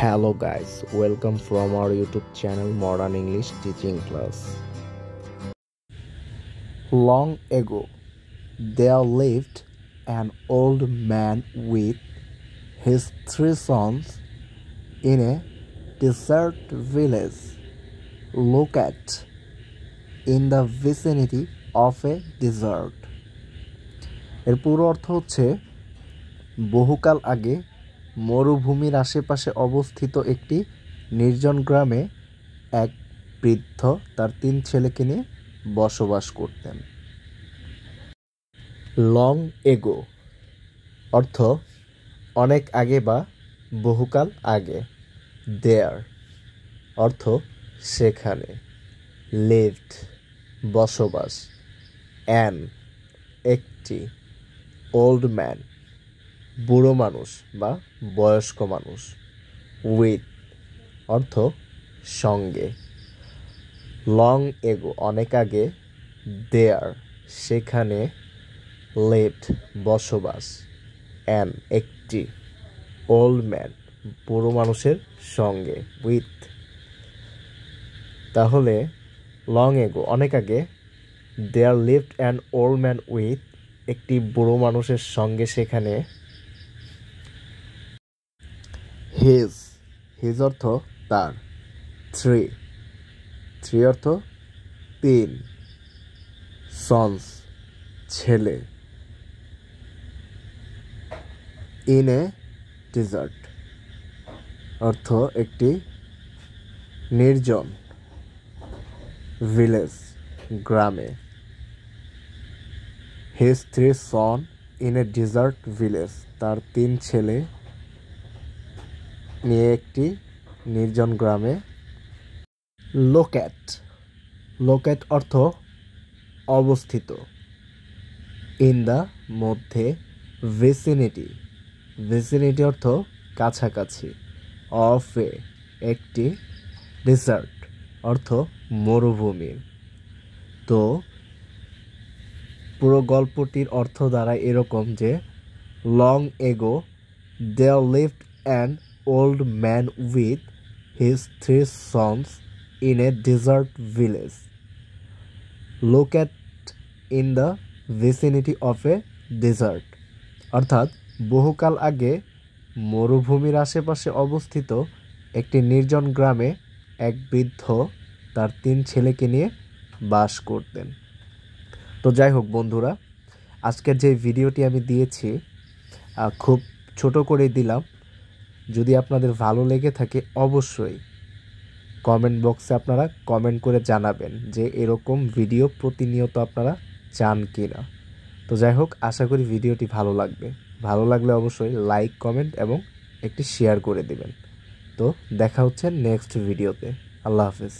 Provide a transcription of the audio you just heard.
Hello guys, welcome from our YouTube channel Modern English Teaching Class. Long ago, there lived an old man with his 3 sons in a desert village located in the vicinity of a desert. এর পুরো অর্থ হচ্ছে বহুকাল আগে মরুভূমির আশেপাশে অবস্থিত একটি নির্জন গ্রামে এক বৃদ্ধ তার 3 ছেলেকে নিয়ে বসবাস করতেন। লং এগো অর্থ অনেক আগে বা বহুকাল আগে। দেয়ার অর্থ সেখানে। লিভড বসবাস। অ্যান একটি। ওল্ড ম্যান বুড়ো মানুষ বা বয়স্ক মানুষ। উইথ অর্থ সঙ্গে। লং এগো অনেক আগে। দেয়ার সেখানে। লিভড বসবাস। অ্যান একটি। ওল্ড ম্যান বুড়ো মানুষের সঙ্গে। উইথ তাহলে লং এগো অনেক আগে। There lived an old man with একটি বুড়ো মানুষের সঙ্গে সেখানে। হিজ অর্থ তার। 3 অর্থ 3। সন্স ছেলে। ইন এ ডেজার্ট অর্থ একটি নির্জন। ভিলেজ গ্রামে। His 3 son in a desert village তার 3 ছেলে নিয়ে একটি নির্জন গ্রামে। লোকেট অর্থ অবস্থিত। ইন দ্য মধ্যে। ভিসিনিটি অর্থ কাছাকাছি। অফ এ একটি। ডেজার্ট অর্থ মরুভূমি। তো পুরো গল্পটির অর্থ দ্বারা এরকম যে long ago there lived an old man with his 3 sons in a desert village located in the vicinity of a desert অর্থাৎ বহুকাল আগে মরুভূমির আশেপাশে অবস্থিত একটি নির্জন গ্রামে এক বৃদ্ধ তার 3 ছেলেকে নিয়ে বাস করতেন। তো যাই হোক বন্ধুরা, আজকের যে ভিডিওটি আমি দিয়েছি খুব ছোট করে দিলাম। যদি আপনাদের ভালো লেগে থাকে অবশ্যই কমেন্ট বক্সে আপনারা কমেন্ট করে জানাবেন যে এরকম ভিডিও প্রতিনিয়ত আপনারা চান কিনা। তো যাই হোক, আশা করি ভিডিওটি ভালো লাগবে। ভালো লাগলে অবশ্যই লাইক, কমেন্ট এবং একটি শেয়ার করে দেবেন। তো দেখা হচ্ছে নেক্সট ভিডিওতে। আল্লাহ হাফেজ।